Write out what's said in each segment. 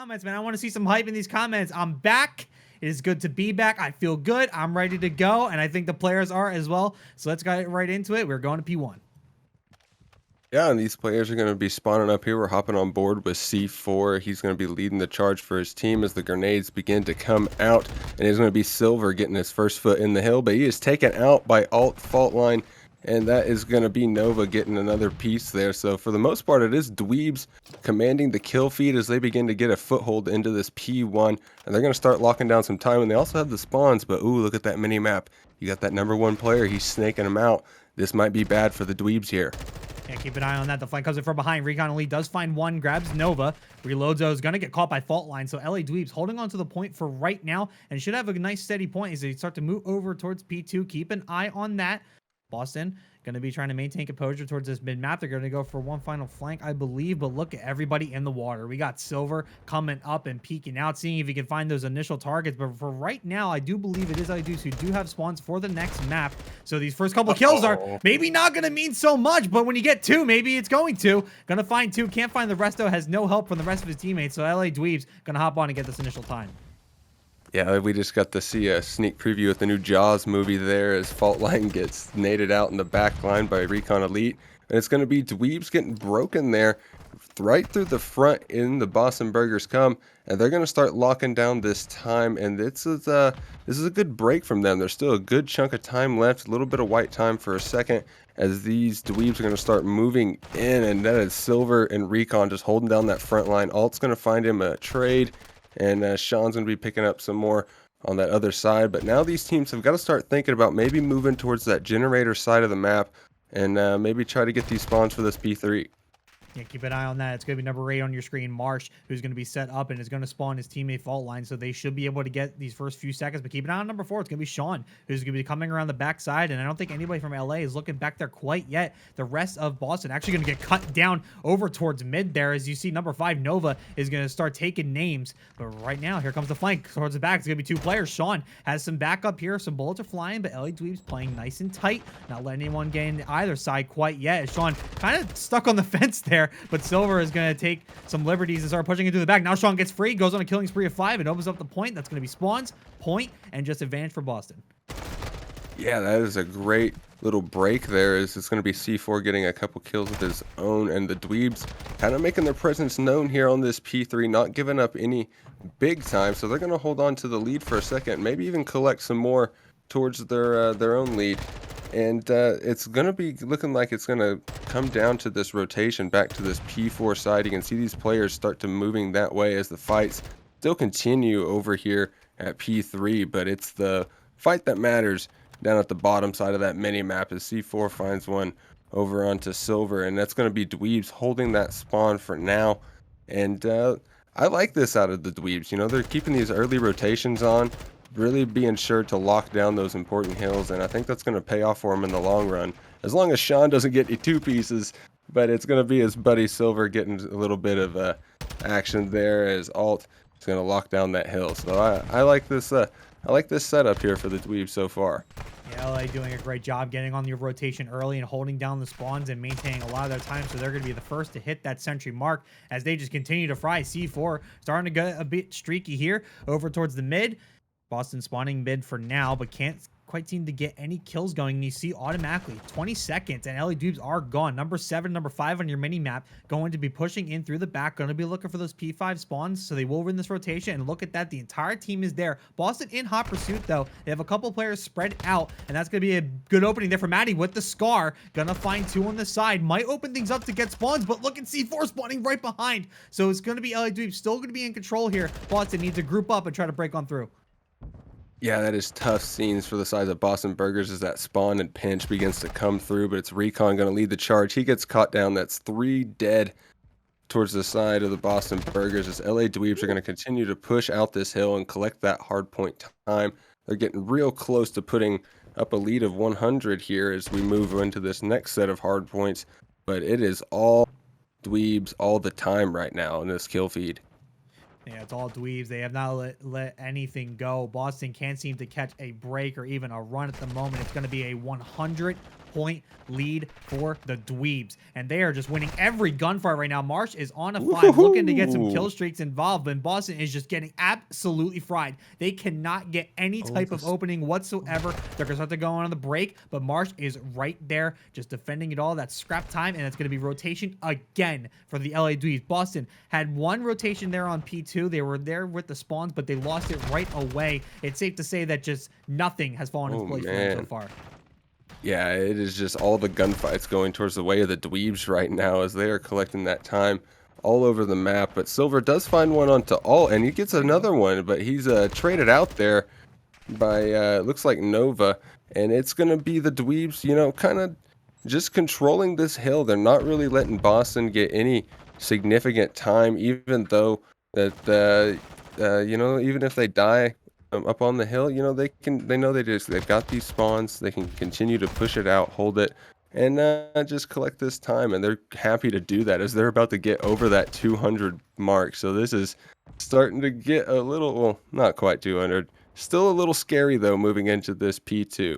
comments, man. I want to see some hype in these comments. I'm back. It is good to be back. I feel good. I'm ready to go, and I think the players are as well. So let's get right into it. We're going to P1. Yeah, and these players are going to be spawning up here. We're hopping on board with C4. He's going to be leading the charge for his team as the grenades begin to come out. And it's going to be Silver getting his first foot in the hill, but he is taken out by Alt Fault Line. And that is going to be Nova getting another piece there. So for the most part, it is Dweebs commanding the kill feed as they begin to get a foothold into this P1. And they're going to start locking down some time. And they also have the spawns, but ooh, look at that mini map. You got that #1 player. He's snaking him out. This might be bad for the Dweebs here. Yeah, keep an eye on that. The flank comes in from behind. Recon Elite does find one, grabs Nova. Reloads though, is going to get caught by Fault Line. So LA Dweebs holding on to the point for right now and should have a nice steady point as they start to move over towards P2. Keep an eye on that. Boston going to be trying to maintain composure towards this mid-map. They're going to go for one final flank, I believe, but look at everybody in the water. We got Silver coming up and peeking out, seeing if he can find those initial targets. But for right now, I do believe it is LADs who do have spawns for the next map. So these first couple kills are maybe not going to mean so much, but when you get two, maybe it's going to. Going to find two, can't find the rest though, has no help from the rest of his teammates. So LA Dweebs going to hop on and get this initial time. Yeah, we just got to see a sneak preview with the new Jaws movie there as Fault Line gets naded out in the back line by Recon Elite. And it's going to be Dweebs getting broken there right through the front in the Boston Burgers come. And they're going to start locking down this time. And this is a good break from them. There's still a good chunk of time left. A little bit of white time for a second as these Dweebs are going to start moving in. And that is Silver and Recon just holding down that front line. Alt's going to find him a trade. And Sean's going to be picking up some more on that other side. But now these teams have got to start thinking about maybe moving towards that generator side of the map and maybe try to get these spawns for this P3. Yeah, keep an eye on that. It's going to be #8 on your screen, Marsh, who's going to be set up and is going to spawn his teammate Fault Line, so they should be able to get these first few seconds. But keep an eye on #4. It's going to be Sean, who's going to be coming around the backside, and I don't think anybody from LA is looking back there quite yet. The rest of Boston actually going to get cut down over towards mid there, as you see #5, Nova, is going to start taking names. But right now, here comes the flank towards the back. It's going to be two players. Sean has some backup here. Some bullets are flying, but LA Dweebs playing nice and tight, not letting anyone gain either side quite yet. As Sean kind of stuck on the fence there, but Silver is going to take some liberties and start pushing into the back. Now Sean gets free, goes on a killing spree of 5, and opens up the point. That's going to be spawns, point, and just advantage for Boston. Yeah, that is a great little break there. It's going to be C4 getting a couple kills of his own, and the Dweebs kind of making their presence known here on this P3, not giving up any big time. So they're going to hold on to the lead for a second, maybe even collect some more towards their own lead. And it's going to be looking like it's going to come down to this rotation back to this P4 side. You can see these players start to moving that way as the fights still continue over here at P3. But it's the fight that matters down at the bottom side of that mini map as C4 finds one over onto Silver. And that's going to be Dweebs holding that spawn for now. And I like this out of the Dweebs. You know, they're keeping these early rotations on, really being sure to lock down those important hills, and I think that's going to pay off for him in the long run. As long as Sean doesn't get any two pieces, but it's going to be his buddy Silver getting a little bit of action there as Alt is going to lock down that hill. So I like this. I like this setup here for the Dweebs so far. Yeah, LA doing a great job getting on your rotation early and holding down the spawns and maintaining a lot of their time, so they're going to be the first to hit that century mark as they just continue to fry. C4 starting to get a bit streaky here over towards the mid. Boston spawning mid for now, but can't quite seem to get any kills going. And you see automatically 20 seconds and LA Dweebs are gone. #7, #5 on your mini map going to be pushing in through the back, going to be looking for those P5 spawns, so they will win this rotation. And look at that, the entire team is there. Boston in hot pursuit though. They have a couple players spread out, and that's going to be a good opening there for Maddie with the Scar. Gonna find two on the side, might open things up to get spawns, but look at C4 spawning right behind. So it's going to be LA Dweebs still going to be in control here. Boston needs to group up and try to break on through. Yeah, that is tough scenes for the size of Boston Burgers as that spawn and pinch begins to come through, but it's Recon going to lead the charge. He gets caught down. That's 3 dead towards the side of the Boston Burgers as LA Dweebs are going to continue to push out this hill and collect that hard point time. They're getting real close to putting up a lead of 100 here as we move into this next set of hard points, but it is all Dweebs all the time right now in this kill feed. Yeah, it's all dweebs. They have not let anything go. Boston can't seem to catch a break or even a run at the moment. It's going to be a 100-point lead for the dweebs, and they are just winning every gunfight right now. Marsh is on a 5, looking to get some kill Woohoo! streaks involved, but Boston is just getting absolutely fried. They cannot get any Oh, type of opening whatsoever. They're going to start to go on the break, but Marsh is right there just defending it all. That's scrap time, and it's going to be rotation again for the LA Dweebs. Boston had one rotation there on P2. They were there with the spawns, but they lost it right away. It's safe to say that just nothing has fallen into place for them so far. Yeah, it is just all the gunfights going towards the way of the dweebs right now as they are collecting that time all over the map. But Silver does find one onto Alt, and he gets another one, but he's traded out there by, looks like Nova. And it's going to be the dweebs, you know, kind of just controlling this hill. They're not really letting Boston get any significant time, even though that, you know, even if they die up on the hill, you know, they know they've got these spawns. They can continue to push it out, hold it, and just collect this time. And they're happy to do that as they're about to get over that 200 mark. So this is starting to get a little, well, not quite 200. Still a little scary though, moving into this P2.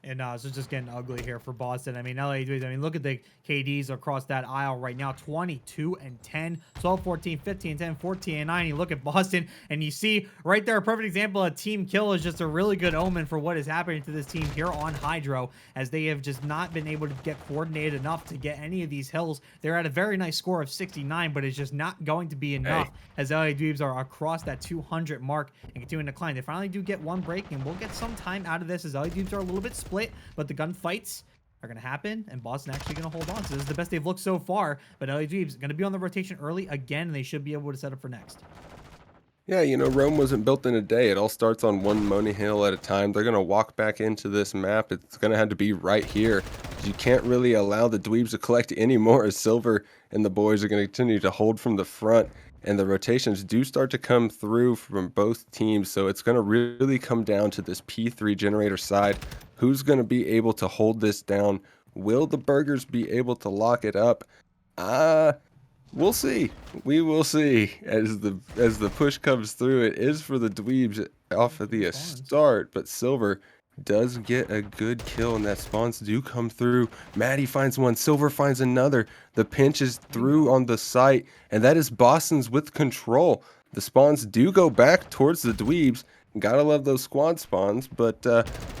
And so it's just getting ugly here for Boston. I mean, LA Dweebs, I mean, look at the KDs across that aisle right now. 22 and 10, 12, 14, 15, 10, 14 and 9. You look at Boston and you see right there a perfect example of team kill is just a really good omen for what is happening to this team here on Hydro, as they have just not been able to get coordinated enough to get any of these hills. They're at a very nice score of 69, but it's just not going to be enough as LA Dweebs are across that 200 mark and continuing to climb. They finally do get one break, and we'll get some time out of this as LA Dweebs are a little bit split, but the gunfights are going to happen, and Boston actually going to hold on. So this is the best they've looked so far, but LA Dweebs going to be on the rotation early again, and they should be able to set up for next. Yeah, you know, Rome wasn't built in a day. It all starts on one Money Hill at a time. They're going to walk back into this map. It's going to have to be right here. You can't really allow the dweebs to collect anymore, as Silver and the boys are going to continue to hold from the front. And the rotations do start to come through from both teams. So it's going to really come down to this P3 generator side. Who's going to be able to hold this down? Will the Burgers be able to lock it up? We'll see. We will see as the push comes through. It is for the dweebs off of the start, but Silver does get a good kill, and that spawns do come through. Maddie finds one, Silver finds another. The pinch is through on the site, and that is Boston's with control. The spawns do go back towards the dweebs. Gotta love those squad spawns, but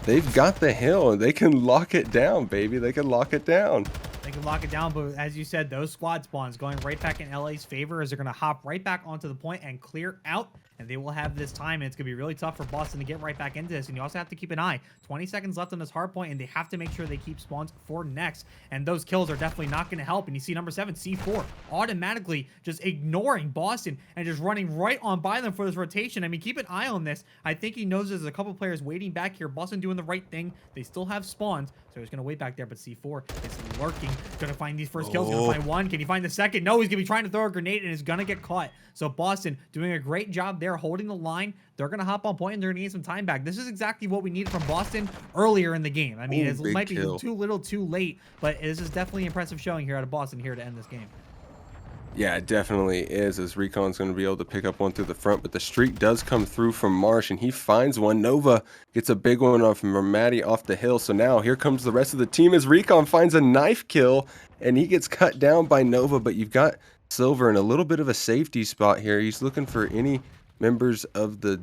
they've got the hill, and they can lock it down, baby. They can lock it down. They can lock it down, but as you said, those squad spawns going right back in LA's favor as they're going to hop right back onto the point and clear out, and they will have this time, and it's going to be really tough for Boston to get right back into this. And you also have to keep an eye. 20 seconds left on this hard point, and they have to make sure they keep spawns for next, and those kills are definitely not going to help. And you see number 7, C4, automatically just ignoring Boston and just running right on by them for this rotation. I mean, keep an eye on this. I think he knows there's a couple players waiting back here. Boston doing the right thing. They still have spawns, so he's going to wait back there, but C4 is lurking. Going to find these first kills. Going to find one. Can he find the second? No, he's going to be trying to throw a grenade, and is going to get caught. So Boston doing a great job there, holding the line. They're going to hop on point, and they're going to get some time back. This is exactly what we needed from Boston earlier in the game. I mean, it might be too little too late, but this is definitely impressive showing here out of Boston here to end this game. Yeah, it definitely is, as Recon's going to be able to pick up one through the front, but the streak does come through from Marsh, and he finds one. Nova gets a big one off from Maddie off the hill, so now here comes the rest of the team as Recon finds a knife kill, and he gets cut down by Nova, but you've got Silver in a little bit of a safety spot here. He's looking for any members of the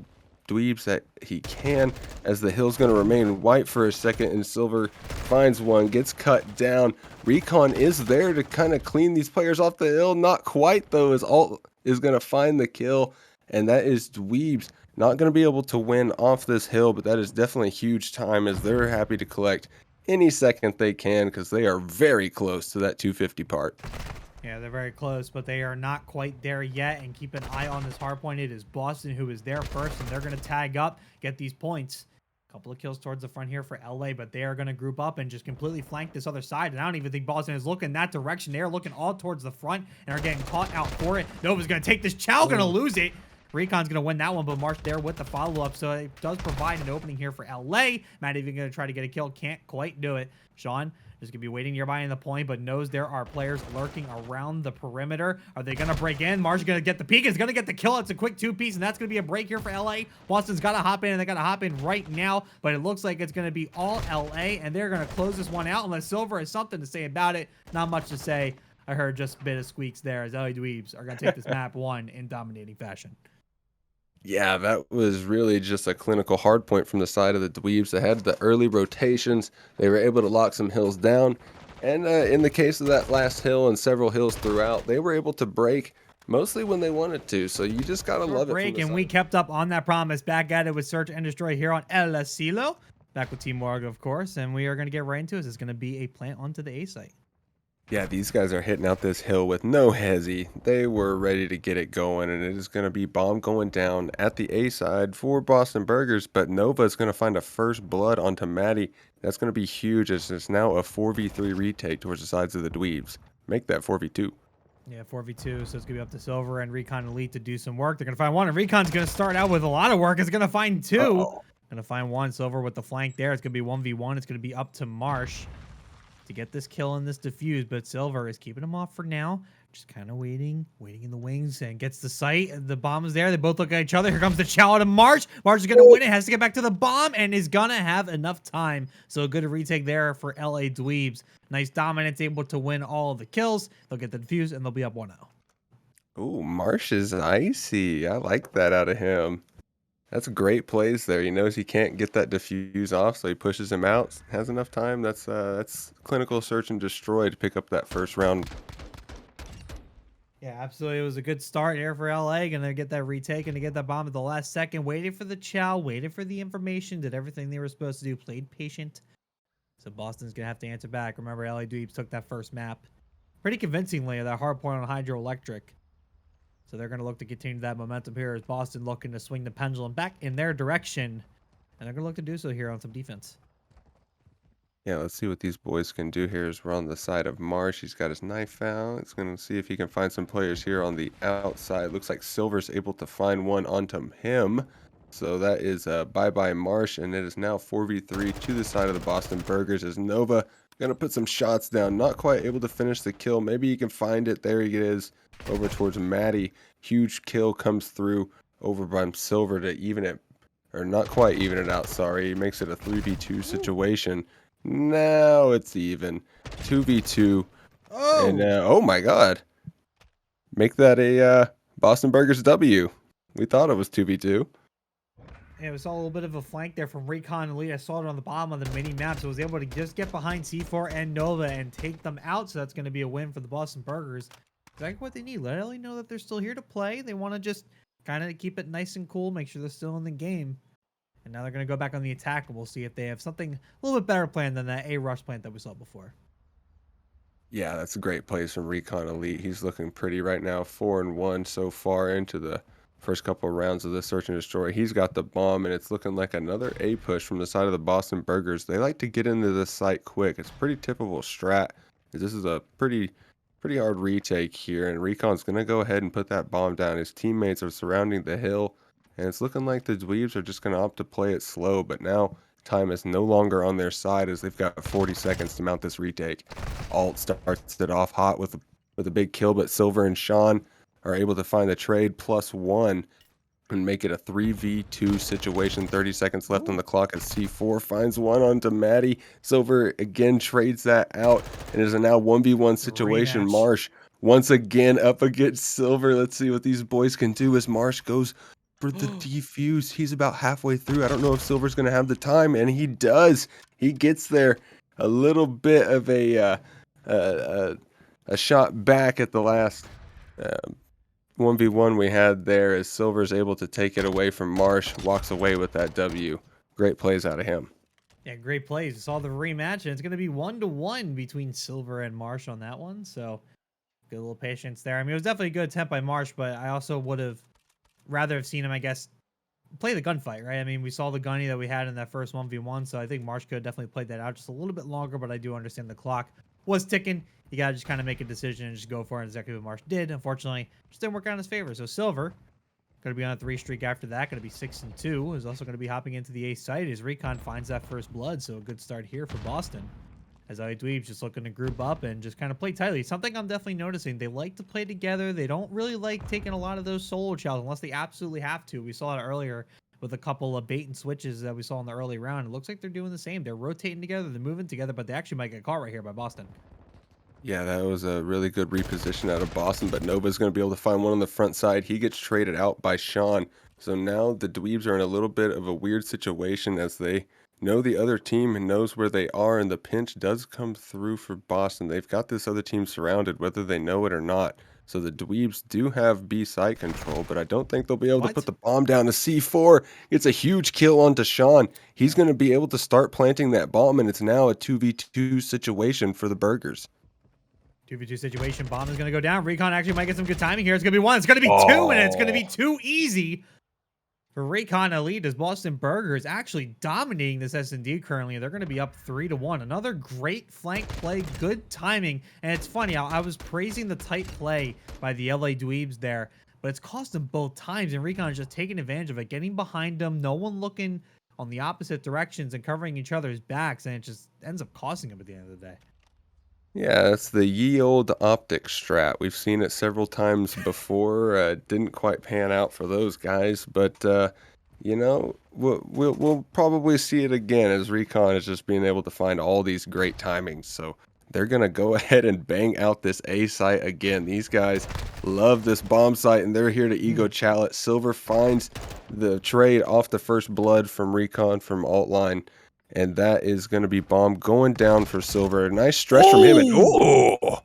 dweebs that he can, as the hill's going to remain white for a second, and Silver finds one, gets cut down. Recon is there to kind of clean these players off the hill. Not quite, though, as Alt is going to find the kill, and that is Dweebs not going to be able to win off this hill, but that is definitely huge time, as they're happy to collect any second they can, because they are very close to that 250 part. Yeah, they're very close, but they are not quite there yet. And keep an eye on this hard point. It is Boston who is there first, and they're going to tag up, get these points. A couple of kills towards the front here for LA, but they are going to group up and just completely flank this other side. And I don't even think Boston is looking that direction. They are looking all towards the front and are getting caught out for it. Nova's going to take this. Chow going to lose it. Recon's going to win that one, but Marsh there with the follow-up, so it does provide an opening here for LA. Matt even going to try to get a kill. Can't quite do it. Sean is going to be waiting nearby in the point, but knows there are players lurking around the perimeter. Are they going to break in? Marsh is going to get the peek. Is going to get the kill. It's a quick two-piece, and that's going to be a break here for LA. Boston's got to hop in, and they got to hop in right now, but it looks like it's going to be all LA, and they're going to close this one out unless Silver has something to say about it. Not much to say. I heard just a bit of squeaks there as LA Dweebs are going to take this map one in dominating fashion. Yeah, that was really just a clinical hard point from the side of the Dweebs. They had the early rotations. They were able to lock some hills down. And in the case of that last hill and several hills throughout, they were able to break mostly when they wanted to. So you just got to love it. Break, and we kept up on that promise. Back at it with Search and Destroy here on El Asilo. Back with Team Morg, of course. And we are going to get right into it. It's going to be a plant onto the A site. Yeah, these guys are hitting out this hill with no hezzy. They were ready to get it going, and it is going to be bomb going down at the A side for Boston Burgers, but Nova is going to find a first blood onto Maddie. That's going to be huge as it's now a 4v3 retake towards the sides of the Dweebs. Make that 4v2. Yeah, 4v2, so it's going to be up to Silver and Recon Elite to do some work. They're going to find one, and Recon's going to start out with a lot of work. It's going to find two. Going to find one. Silver with the flank there. It's going to be 1v1. It's going to be up to Marsh to get this kill and this defuse, but Silver is keeping him off for now. Just kind of waiting in the wings, and gets the sight. The bomb is there. They both look at each other. Here comes the chow to Marsh. Marsh is going to win it. Has to get back to the bomb and is going to have enough time. So a good retake there for LA Dweebs. Nice dominance, able to win all of the kills. They'll get the defuse, and they'll be up 1-0. Ooh, Marsh is icy. I like that out of him. That's great plays there. He knows he can't get that defuse off, so he pushes him out. Has enough time. That's clinical search and destroy to pick up that first round. Yeah, absolutely. It was a good start here for LA. Gonna get that retake and to get that bomb at the last second. Waited for the chow, waited for the information, did everything they were supposed to do, played patient. So Boston's gonna have to answer back. Remember, LA Dweebs took that first map pretty convincingly, that hard point on Hydroelectric. So they're going to look to continue that momentum here as Boston looking to swing the pendulum back in their direction. And they're going to look to do so here on some defense. Yeah, let's see what these boys can do here as we're on the side of Marsh. He's got his knife out. It's going to see if he can find some players here on the outside. Looks like Silver's able to find one onto him. So that is bye-bye Marsh, and it is now 4v3 to the side of the Boston Burgers as Nova going to put some shots down. Not quite able to finish the kill. Maybe he can find it. There he is. Over towards Maddie. Huge kill comes through over by Silver to even it, or not quite even it out, sorry. He makes it a 3v2 situation. Now it's even. 2v2. Oh! And, oh my god. Make that a Boston Burgers W. We thought it was 2v2. Yeah, we saw a little bit of a flank there from Recon Elite. I saw it on the bottom of the mini map, so I was able to just get behind C4 and Nova and take them out. So that's going to be a win for the Boston Burgers. Exactly what they need. Let LA know that they're still here to play. They want to just kind of keep it nice and cool, make sure they're still in the game. And now they're going to go back on the attack, and we'll see if they have something a little bit better planned than that A rush plant that we saw before. Yeah, that's a great plays from Recon Elite. He's looking pretty right now. 4-1 so far into the first couple of rounds of this search and destroy. He's got the bomb, and it's looking like another A push from the side of the Boston Burgers. They like to get into this site quick. It's pretty typical strat. This is a pretty hard retake here, and Recon's going to go ahead and put that bomb down. His teammates are surrounding the hill, and it's looking like the Dweebs are just going to opt to play it slow, but now time is no longer on their side as they've got 40 seconds to mount this retake. Alt starts it off hot with a big kill, but Silver and Sean are able to find the trade +1 and make it a 3v2 situation. 30 seconds left on the clock as C4 finds one onto Maddie. Silver again trades that out, and it is a now 1v1 situation. Rematch. Marsh once again up against Silver. Let's see what these boys can do as Marsh goes for the defuse. He's about halfway through. I don't know if Silver's going to have the time, and he does. He gets there. A little bit of a shot back at the last 1v1 we had there as Silver's able to take it away from Marsh, walks away with that W. Great plays out of him. Yeah, great plays. We saw the rematch, and it's going to be 1-1 between Silver and Marsh on that one. So good little patience there. I mean, it was definitely a good attempt by Marsh, but I also would have rather have seen him, I guess, play the gunfight, right? I mean, we saw the gunny that we had in that first 1v1, so I think Marsh could have definitely played that out just a little bit longer, but I do understand the clock was ticking. You got to just kind of make a decision and just go for it. Exactly what Marsh did. Unfortunately, just didn't work out in his favor. So Silver Going to be on a 3 streak after that. Going to be 6-2. Is also going to be hopping into the ace site as Recon finds that first blood. So a good start here for Boston. As Dweebs just looking to group up and just kind of play tightly. Something I'm definitely noticing. They like to play together. They don't really like taking a lot of those solo chows unless they absolutely have to. We saw it earlier with a couple of bait and switches that we saw in the early round. It looks like they're doing the same. They're rotating together. They're moving together, but they actually might get caught right here by Boston. Yeah, that was a really good reposition out of Boston, but Nova's going to be able to find one on the front side. He gets traded out by Sean. So now the Dweebs are in a little bit of a weird situation as they know the other team and knows where they are, and the pinch does come through for Boston. They've got this other team surrounded, whether they know it or not. So the Dweebs do have B site control, but I don't think they'll be able to put the bomb down to C4. It's a huge kill onto Sean. He's going to be able to start planting that bomb, and it's now a 2v2 situation for the Burgers. 2v2 situation. Bomb is going to go down. Recon actually might get some good timing here. It's going to be 1. It's going to be 2, and it's going to be too easy for Recon Elite as Boston Burger is actually dominating this S&D currently. They're going to be up 3-1. Another great flank play, good timing. And it's funny, I was praising the tight play by the LA Dweebs there, but it's cost them both times, and Recon is just taking advantage of it, getting behind them, no one looking on the opposite directions and covering each other's backs, and it just ends up costing them at the end of the day. Yeah, it's the ye old optic strat. We've seen it several times before. Didn't quite pan out for those guys, but you know, we'll probably see it again as Recon is just being able to find all these great timings. So they're gonna go ahead and bang out this A site again. These guys love this bomb site, and they're here to ego chow it. Silver finds the trade off the first blood from Recon from alt line. And that is going to be bomb going down for Silver. A nice stretch from him. And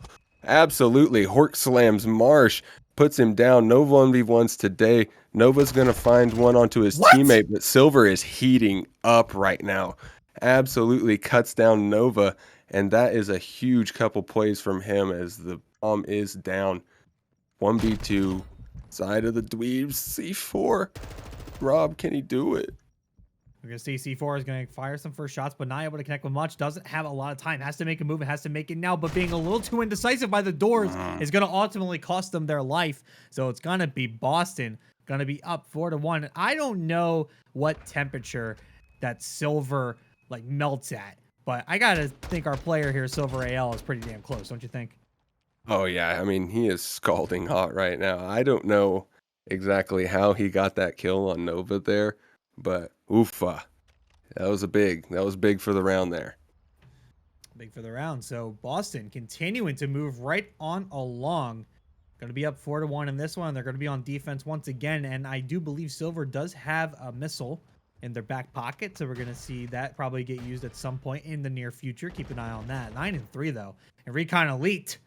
absolutely. Hork slams Marsh, puts him down. No 1v1s today. Nova's going to find one onto his teammate, but Silver is heating up right now. Absolutely cuts down Nova. And that is a huge couple plays from him as the bomb is down. 1v2. Side of the Dweebs. C4. Rob, can he do it? We're going to see C4 is going to fire some first shots, but not able to connect with much. Doesn't have a lot of time. Has to make a move. Has to make it now, but being a little too indecisive by the doors is going to ultimately cost them their life. So it's going to be Boston. Going to be up 4-1. I don't know what temperature that Silver like melts at, but I got to think our player here, Silver AL, is pretty damn close. Don't you think? Oh, yeah. I mean, he is scalding hot right now. I don't know exactly how he got that kill on Nova there. But oofa, that was big for the round there. Big for the round. So Boston continuing to move right on along. Going to be up 4-1 in this one. They're going to be on defense once again. And I do believe Silver does have a missile in their back pocket. So we're going to see that probably get used at some point in the near future. Keep an eye on that. 9-3 though. And Recon Elite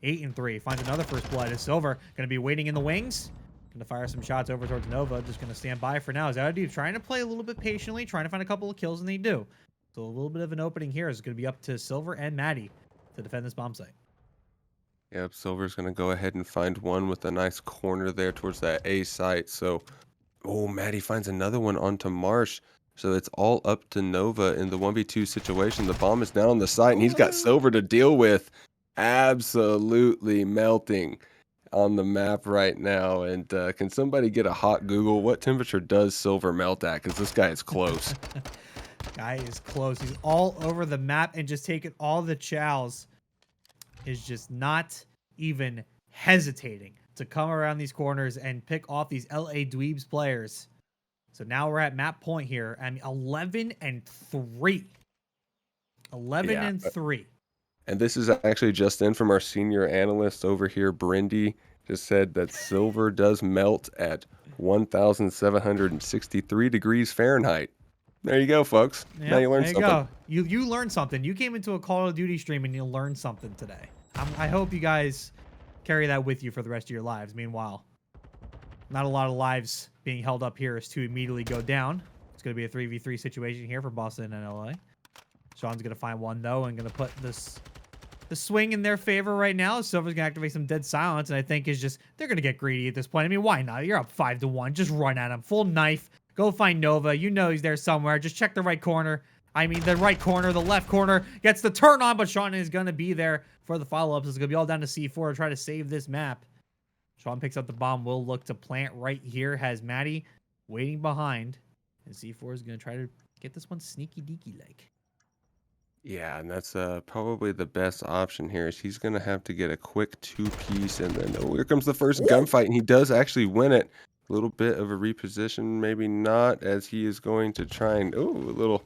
8-3. Finds another first blood as Silver. Going to be waiting in the wings. Going to fire some shots over towards Nova. Just going to stand by for now. Zadou trying to play a little bit patiently, trying to find a couple of kills, and they do. So a little bit of an opening here is going to be up to Silver and Maddie to defend this bomb site. Yep, Silver's going to go ahead and find one with a nice corner there towards that A site. So, Maddie finds another one onto Marsh. So it's all up to Nova in the 1v2 situation. The bomb is down on the site, and he's got Silver to deal with. Absolutely melting on the map right now. And can somebody get a hot Google? What temperature does Silver melt at? Because this guy is close. Guy is close. He's all over the map and just taking all the chows. Is just not even hesitating to come around these corners and pick off these LA Dweebs players. So now we're at map point here. I mean, 11-3. 11-3. And this is actually just in from our senior analyst over here, Brindy, just said that Silver does melt at 1,763 degrees Fahrenheit. There you go, folks. Yep, now you learned something. Go. You learned something. You came into a Call of Duty stream and you learned something today. I hope you guys carry that with you for the rest of your lives. Meanwhile, not a lot of lives being held up here as to immediately go down. It's going to be a 3v3 situation here for Boston and LA. Sean's going to find one, though, and going to put the swing in their favor right now. Silver's going to activate some dead silence, and I think is just, they're going to get greedy at this point. I mean, why not? You're up 5-1. Just run at him. Full knife. Go find Nova. You know he's there somewhere. Just check the right corner. I mean, the right corner, the left corner gets the turn on, but Sean is going to be there for the follow-ups. It's going to be all down to C4 to try to save this map. Sean picks up the bomb. Will look to plant right here. Has Maddie waiting behind. And C4 is going to try to get this one sneaky deaky like. Yeah, and that's probably the best option here. Is he's gonna have to get a quick two-piece, and then oh, here comes the first gunfight, and he does actually win it. A little bit of a reposition, maybe not, as he is going to try and a little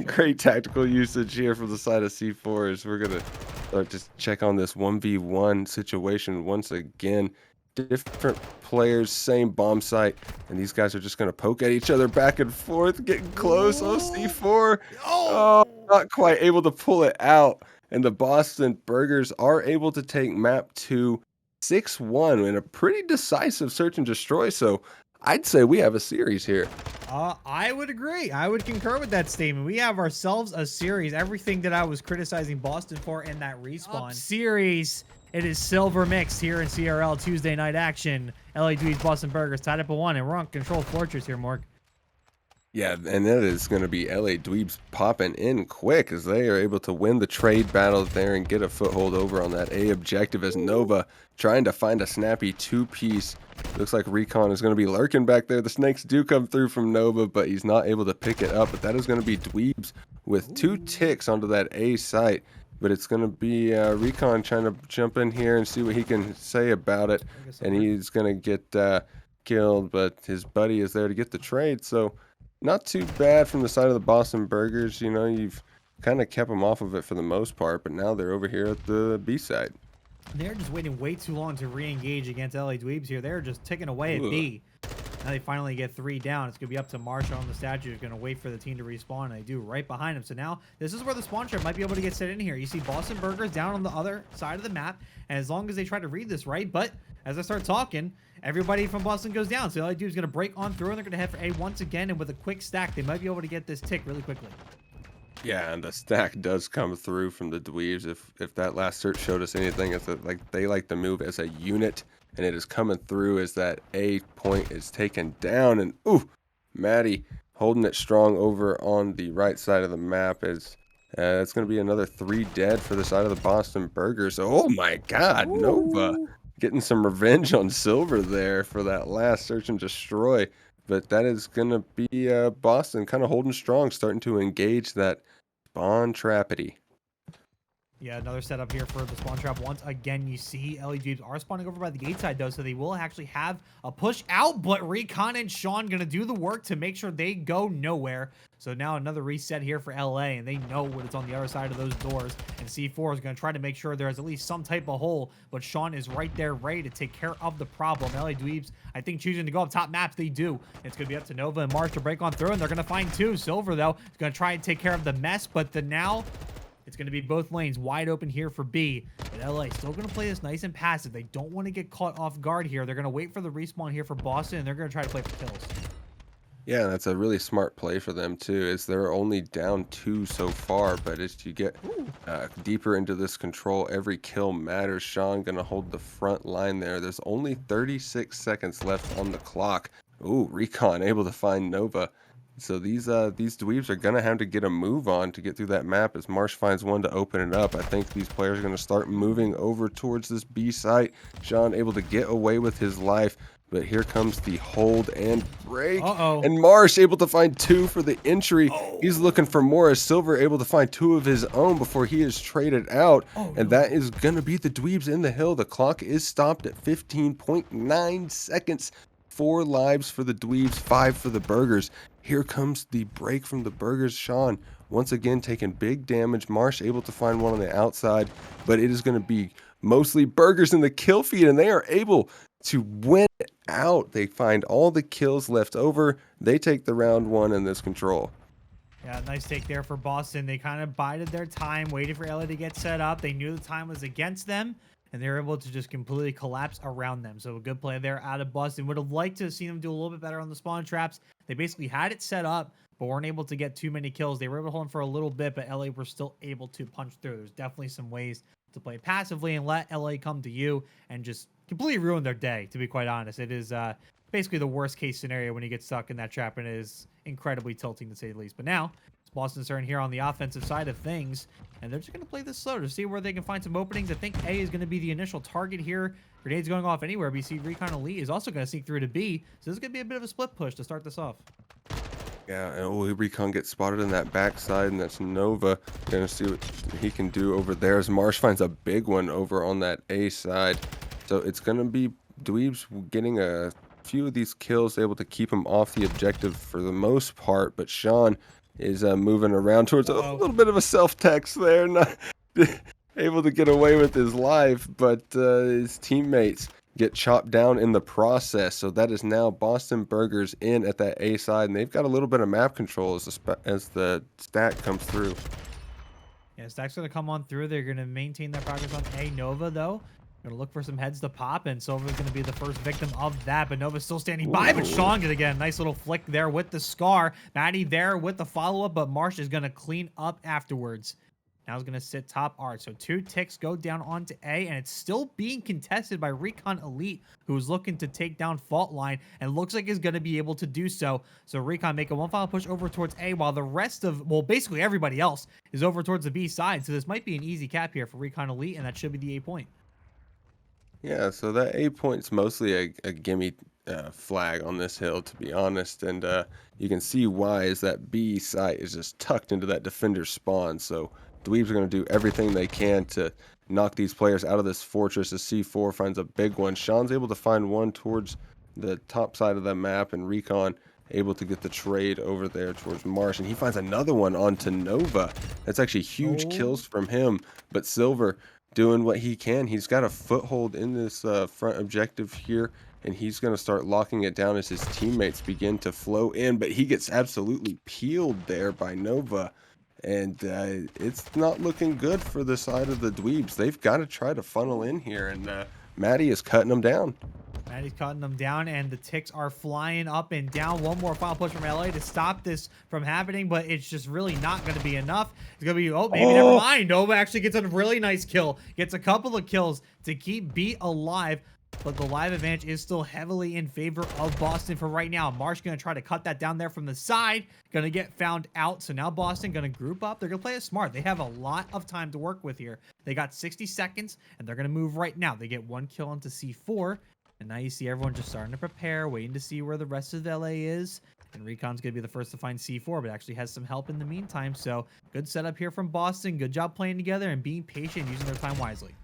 great tactical usage here from the side of C4. As we're gonna just check on this 1v1 situation once again. Different players, same bomb site, and these guys are just gonna poke at each other back and forth, getting close. Oh, C4. Oh, not quite able to pull it out. And the Boston Burgers are able to take map 2 6-1 in a pretty decisive search and destroy. So I'd say we have a series here. I would agree. I would concur with that statement. We have ourselves a series. Everything that I was criticizing Boston for in that respawn series. It is silver mixed here in CRL Tuesday night action. LA Dweebs, Boston Burgers tied up at 1, and we're on Control Fortress here, Morg. Yeah, and that is going to be LA Dweebs popping in quick as they are able to win the trade battle there and get a foothold over on that A objective as Nova trying to find a snappy two-piece. Looks like Recon is going to be lurking back there. The snakes do come through from Nova, but he's not able to pick it up. But that is going to be Dweebs with 2 ticks onto that A site. But it's going to be Recon trying to jump in here and see what he can say about it. And he's going to get killed, but his buddy is there to get the trade. So not too bad from the side of the Boston Burgers. You know, you've kind of kept them off of it for the most part, but now they're over here at the B side. They're just waiting way too long to re-engage against LA Dweebs here. They're just ticking away at B. Now they finally get 3 down. It's going to be up to Marsh on the statue. He's going to wait for the team to respawn, and they do right behind him. So now this is where the spawn trap might be able to get set in here. You see Boston Burgers down on the other side of the map, and as long as they try to read this right, but as I start talking, everybody from Boston goes down. So LA Dweebs going to break on through, and they're going to head for A once again, and with a quick stack, they might be able to get this tick really quickly. Yeah, and the stack does come through from the Dweebs. If that last search showed us anything, it's that like they like to move as a unit, and it is coming through as that A point is taken down. And ooh, Maddie holding it strong over on the right side of the map. As it's going to be another 3 dead for the side of the Boston Burgers. Oh my God, Nova getting some revenge on Silver there for that last search and destroy. But that is going to be Boston kind of holding strong, starting to engage that spawn trapity. Yeah, another setup here for the spawn trap. Once again, you see LA Dweebs are spawning over by the gate side, though, so they will actually have a push out, but Recon and Sean going to do the work to make sure they go nowhere. So now another reset here for LA, and they know what is on the other side of those doors, and C4 is going to try to make sure there's at least some type of hole, but Sean is right there ready to take care of the problem. LA Dweebs, I think, choosing to go up top maps, they do. It's going to be up to Nova and Marsh to break on through, and they're going to find 2. Silver, though, is going to try and take care of the mess, but now it's going to be both lanes wide open here for B. But LA still going to play this nice and passive. They don't want to get caught off guard here. They're going to wait for the respawn here for Boston, and they're going to try to play for kills. Yeah, that's a really smart play for them, too, as they're only down 2 so far. But as you get deeper into this control, every kill matters. Sean going to hold the front line there. There's only 36 seconds left on the clock. Ooh, Recon able to find Nova. So these Dweebs are gonna have to get a move on to get through that map as Marsh finds one to open it up. I think these players are gonna start moving over towards this B site. Sean able to get away with his life, but here comes the hold and break. And Marsh able to find 2 for the entry. He's looking for more as Silver able to find 2 of his own before he is traded out. And that is gonna be the Dweebs in the hill. The clock is stopped at 15.9 seconds. 4 lives for the Dweebs, 5 for the Burgers. Here comes the break from the Burgers. Sean once again taking big damage. Marsh able to find one on the outside, but it is going to be mostly Burgers in the kill feed, and they are able to win it out. They find all the kills left over. They take the round 1 in this control. Yeah, nice take there for Boston. They kind of bided their time, waited for LA to get set up. They knew the time was against them, and they were able to just completely collapse around them. So a good play there out of Boston. Would have liked to have seen them do a little bit better on the spawn traps. They basically had it set up, but weren't able to get too many kills. They were able to hold them for a little bit, but LA were still able to punch through. There's definitely some ways to play passively and let LA come to you and just completely ruin their day, to be quite honest. It is basically the worst case scenario when you get stuck in that trap, and it is incredibly tilting to say the least. But now, Boston's turn here on the offensive side of things, and they're just going to play this slow to see where they can find some openings. I think A is going to be the initial target here. Grenades going off anywhere. We see Recon Elite is also going to sneak through to B, so this is going to be a bit of a split push to start this off. Yeah, and Recon gets spotted in that backside, and that's Nova. Gonna see what he can do over there as Marsh finds a big one over on that A side. So it's gonna be Dweebs getting a few of these kills, able to keep him off the objective for the most part, but Sean is moving around towards a little bit of a self-text there, not able to get away with his life, but his teammates get chopped down in the process. So that is now Boston Burgers in at that A side, and they've got a little bit of map control as the stack comes through. Yeah, stack's going to come on through. They're going to maintain their progress on A. Nova, though, going to look for some heads to pop, and Silver's going to be the first victim of that, but Nova's still standing by, but Sean going to get a nice little flick there with the scar. Maddie there with the follow-up, but Marsh is going to clean up afterwards. Now he's going to sit top art. So 2 ticks go down onto A, and it's still being contested by Recon Elite, who is looking to take down Fault Line, and looks like he's going to be able to do so. So Recon make a one final push over towards A, while the rest of, well, basically everybody else is over towards the B side. So this might be an easy cap here for Recon Elite, and that should be the A point. Yeah, so that A point's mostly a gimme flag on this hill, to be honest, and you can see why is that B site is just tucked into that defender spawn. So Dweebs are going to do everything they can to knock these players out of this fortress. As C4 finds a big one, Sean's able to find one towards the top side of the map, and Recon able to get the trade over there towards Marsh, and he finds another one onto Nova. That's actually huge kills from him, but Silver doing what he can. He's got a foothold in this front objective here, and he's going to start locking it down as his teammates begin to flow in, but he gets absolutely peeled there by Nova. And it's not looking good for the side of the Dweebs. They've got to try to funnel in here, and Maddie is cutting them down. Maddie's cutting them down, and the ticks are flying up and down. One more final push from LA to stop this from happening, but it's just really not going to be enough. It's going to be, maybe never mind. Nova actually gets a really nice kill, gets a couple of kills to keep B alive. But the live advantage is still heavily in favor of Boston for right now. Marsh going to try to cut that down there from the side. Going to get found out. So now Boston going to group up. They're going to play it smart. They have a lot of time to work with here. They got 60 seconds, and they're going to move right now. They get 1 kill onto C4. And now you see everyone just starting to prepare, waiting to see where the rest of LA is. And Recon's going to be the first to find C4, but actually has some help in the meantime. So good setup here from Boston. Good job playing together and being patient, using their time wisely.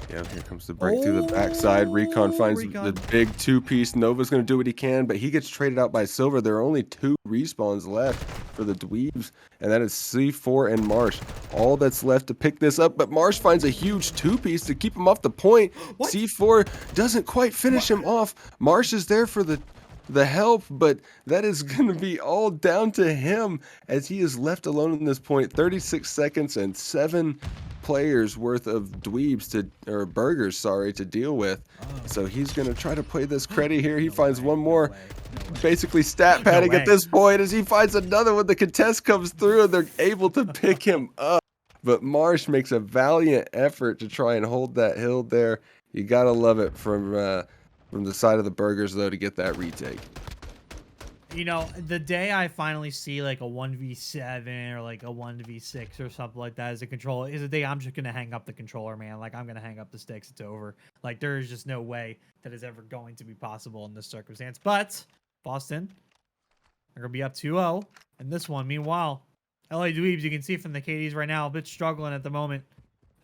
Yeah, here comes the break through the backside. Recon finds the big 2-piece. Nova's going to do what he can, but he gets traded out by Silver. There are only 2 respawns left for the Dweebs, and that is C4 and Marsh. All that's left to pick this up, but Marsh finds a huge 2-piece to keep him off the point. What? C4 doesn't quite finish him off. Marsh is there for the help, but that is going to be all down to him as he is left alone in this point. 36 seconds and 7 players worth of Dweebs burgers, to deal with. So he's going to try to play this credit here. He finds one more, basically stat padding at this point, as he finds another one. The contest comes through and they're able to pick him up. But Marsh makes a valiant effort to try and hold that hill there. You got to love it from the side of the burgers, though, to get that retake. You know, the day I finally see like a 1v7 or like a 1v6 or something like that as a controller is the day I'm just going to hang up the controller, man. Like, I'm going to hang up the sticks. It's over. Like, there is just no way that is ever going to be possible in this circumstance. But Boston, they're going to be up 2-0 in this one. Meanwhile, LA Dweebs, you can see from the KDs right now, a bit struggling at the moment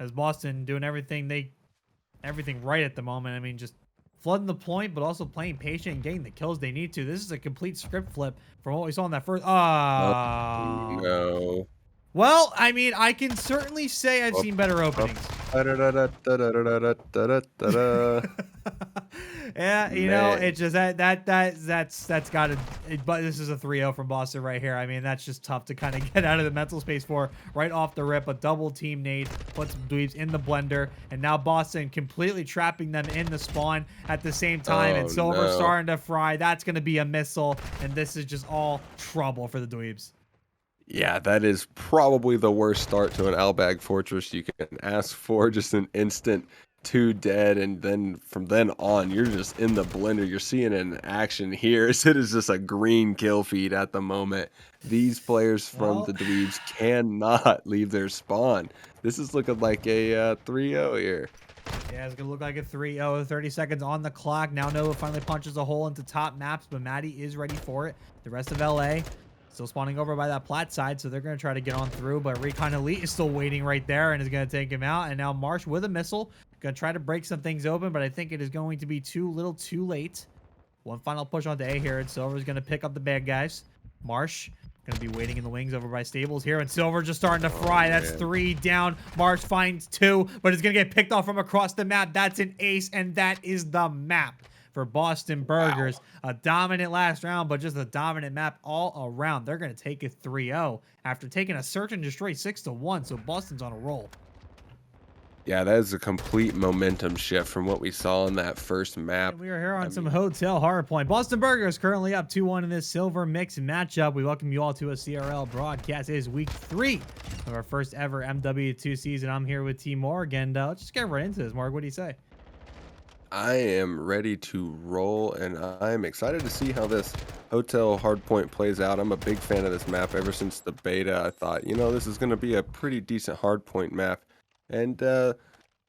as Boston doing everything right at the moment. I mean, just flooding the point, but also playing patient and getting the kills they need to. This is a complete script flip from what we saw in that first. Oh, no. Well, I mean, I can certainly say I've seen better openings. Yeah, you know, it's just that's got to. But this is a 3-0 from Boston right here. I mean, that's just tough to kind of get out of the mental space for right off the rip. A double team nade puts Dweebs in the blender, and now Boston completely trapping them in the spawn at the same time. And Silver starting to fry. That's going to be a missile, and this is just all trouble for the Dweebs. Yeah, that is probably the worst start to an Albag Fortress you can ask for. Just an instant 2 dead, and then from then on, you're just in the blender. You're seeing it in action here. It is just a green kill feed at the moment. These players from Well, the Dweebs cannot leave their spawn. This is looking like a 3-0 here. yeah, it's gonna look like a 3-0. 30 seconds on the clock. Now Nova finally punches a hole into top maps, but Maddie is ready for it. The rest of LA still spawning over by that plat side, so they're gonna try to get on through. But Recon Elite is still waiting right there and is gonna take him out. And now Marsh with a missile, gonna try to break some things open, but I think it is going to be too little, too late. One final push onto A here, and Silver's gonna pick up the bad guys. Marsh gonna be waiting in the wings over by Stables here, and Silver just starting to fry. That's 3 down. Marsh finds 2, but it's gonna get picked off from across the map. That's an ace, and that is the map for Boston Burgers. Wow. A dominant last round, but just a dominant map all around. They're gonna take it 3-0 after taking a search and destroy 6-1. So Boston's on a roll. Yeah, that is a complete momentum shift from what we saw in that first map. And we are here on some Hotel Hardpoint. Boston Burgers currently up 2-1 in this silver mix matchup. We welcome you all to a CRL broadcast. It is week 3 of our first ever MWII season. I'm here with T Morg, and let's just get right into this. Morg, what do you say? I am ready to roll, and I'm excited to see how this Hotel Hardpoint plays out. I'm a big fan of this map. Ever since the beta, I thought, you know, this is going to be a pretty decent hardpoint map. And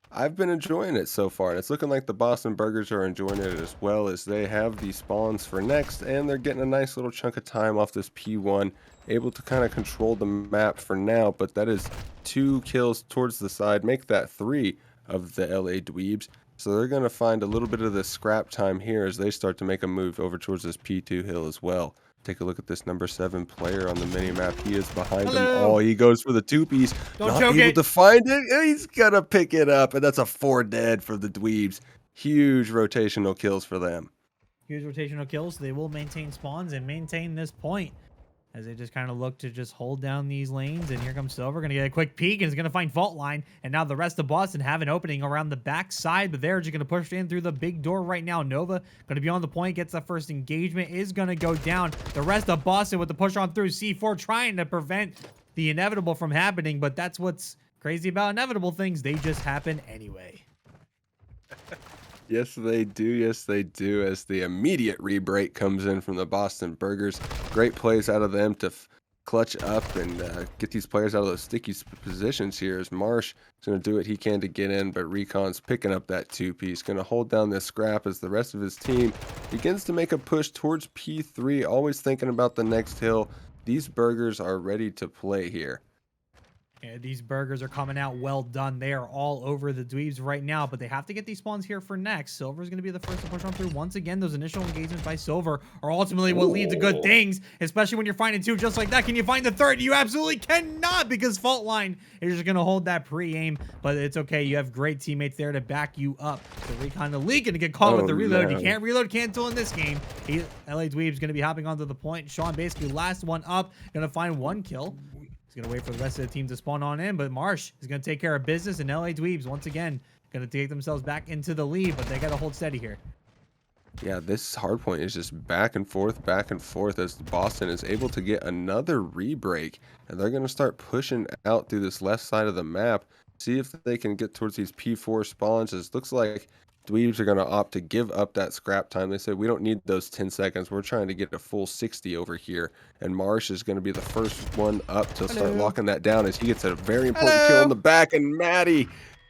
I've been enjoying it so far, and it's looking like the Boston Burgers are enjoying it as well, as they have the spawns for next, and they're getting a nice little chunk of time off this P1, able to kind of control the map for now. But that is 2 kills towards the side, make that 3 of the LA Dweebs. So they're going to find a little bit of the scrap time here as they start to make a move over towards this P2 hill as well. Take a look at this number 7 player on the mini-map. He is behind them all. He goes for the 2-piece. Not able to find it. He's going to pick it up, and that's a 4 dead for the Dweebs. Huge rotational kills for them. Huge rotational kills. They will maintain spawns and maintain this point as they just kind of look to just hold down these lanes. And here comes Silver, going to get a quick peek, and is going to find Fault Line. And now the rest of Boston have an opening around the back side, but they're just going to push in through the big door right now. Nova going to be on the point, gets the first engagement, is going to go down. The rest of Boston with the push on through. C4 trying to prevent the inevitable from happening, but that's what's crazy about inevitable things. They just happen anyway. Yes, they do. Yes, they do. As the immediate re-break comes in from the Boston Burgers. Great plays out of them to clutch up and get these players out of those sticky positions here. As Marsh is going to do what he can to get in, but Recon's picking up that 2-piece. Going to hold down this scrap as the rest of his team begins to make a push towards P3, always thinking about the next hill. These Burgers are ready to play here. Yeah, these Burgers are coming out well done. They are all over the Dweebs right now, but they have to get these spawns here for next. Silver's going to be the first to push on through. Once again, those initial engagements by Silver are ultimately what lead to good things, especially when you're finding 2 just like that. Can you find the 3rd? You absolutely cannot, because Fault Line is just going to hold that pre-aim, but it's okay. You have great teammates there to back you up. The Recon Elite going to get caught with the reload. No. You can't reload cancel in this game. LA Dweeb's going to be hopping onto the point. Sean basically last one up, going to find 1 kill. He's going to wait for the rest of the team to spawn on in, but Marsh is going to take care of business, and LA Dweebs, once again, going to take themselves back into the lead, but they got to hold steady here. Yeah, this hardpoint is just back and forth as Boston is able to get another re-break, and they're going to start pushing out through this left side of the map, see if they can get towards these P4 spawns. It looks like Dweebs are going to opt to give up that scrap time. They said, we don't need those 10 seconds. We're trying to get a full 60 over here. And Marsh is going to be the first one up to start locking that down as he gets a very important kill in the back. And Maddie,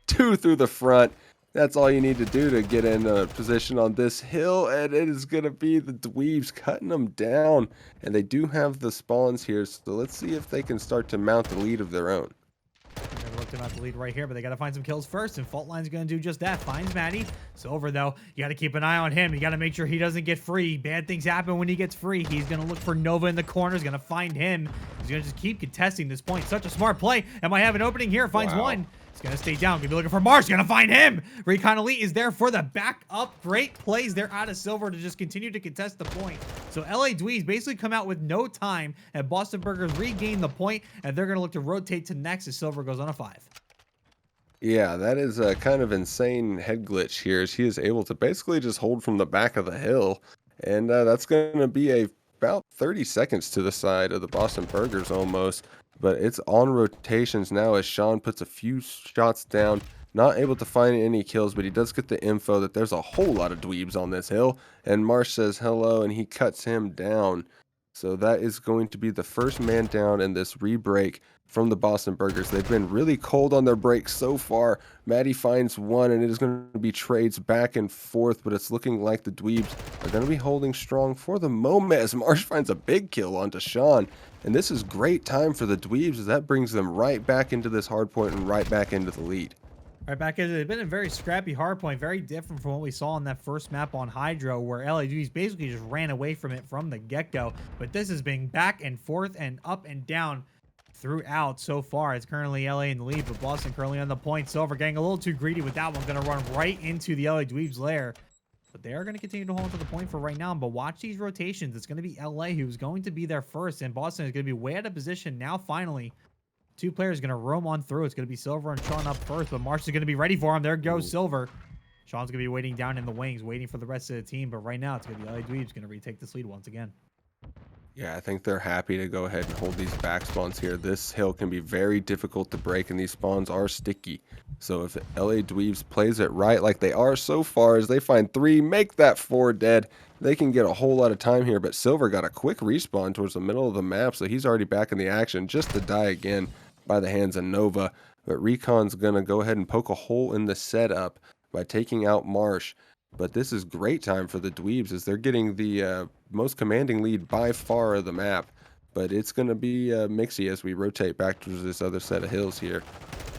2 through the front. That's all you need to do to get in a position on this hill. And it is going to be the Dweebs cutting them down. And they do have the spawns here. So let's see if they can start to mount the lead of their own. They're looking at the lead right here, but they got to find some kills first, and Fault Line's going to do just that. Finds Maddie. Silver, though, you got to keep an eye on him. You got to make sure he doesn't get free. Bad things happen when he gets free. He's going to look for Nova in the corner. He's going to find him. He's going to just keep contesting this point. Such a smart play. And might have an opening here. Finds one. He's going to stay down. Going to be looking for Marsh. Going to find him. Recon Elite is there for the backup. Great plays there out of Silver to just continue to contest the point. So LA Dweebs basically come out with no time, and Boston Burgers regain the point, and they're going to look to rotate to next as Silver goes on a 5. Yeah, that is a kind of insane head glitch here as he is able to basically just hold from the back of the hill. And that's going to be about 30 seconds to the side of the Boston Burgers almost. But it's on rotations now as Sean puts a few shots down Not able to find any kills, but he does get the info that there's a whole lot of dweebs on this hill. And Marsh says hello, and he cuts him down. So that is going to be the first man down in this re-break from the Boston Burgers. They've been really cold on their breaks so far. Maddie finds one, and it is going to be trades back and forth, but it's looking like the Dweebs are going to be holding strong for the moment as Marsh finds a big kill onto Sean. And this is great time for the Dweebs as that brings them right back into this hard point and right back into the lead. Right back into it. It's been a very scrappy hardpoint, very different from what we saw on that first map on Hydro, where LADs basically just ran away from it from the get-go. But this has been back and forth and up and down throughout so far. It's currently LA in the lead, but Boston currently on the point. Silver getting a little too greedy with that one. Going to run right into the LA Dweebs lair. But they are going to continue to hold on to the point for right now. But watch these rotations. It's going to be LA who's going to be there first, and Boston is going to be way out of position now finally. Two players going to roam on through. It's going to be Silver and Sean up first, but Marsh is going to be ready for him. There goes Silver. Sean's going to be waiting down in the wings, waiting for the rest of the team. But right now, it's going to be LA Dweebs going to retake this lead once again. Yeah, I think they're happy to go ahead and hold these back spawns here. This hill can be very difficult to break, and these spawns are sticky. So if LA Dweebs plays it right like they are so far, as they find 3, make that 4 dead, they can get a whole lot of time here. But Silver got a quick respawn towards the middle of the map, so he's already back in the action just to die again by the hands of Nova. But Recon's going to go ahead and poke a hole in the setup by taking out Marsh. But this is great time for the Dweebs as they're getting the most commanding lead by far of the map. But it's going to be mixy as we rotate back to this other set of hills here.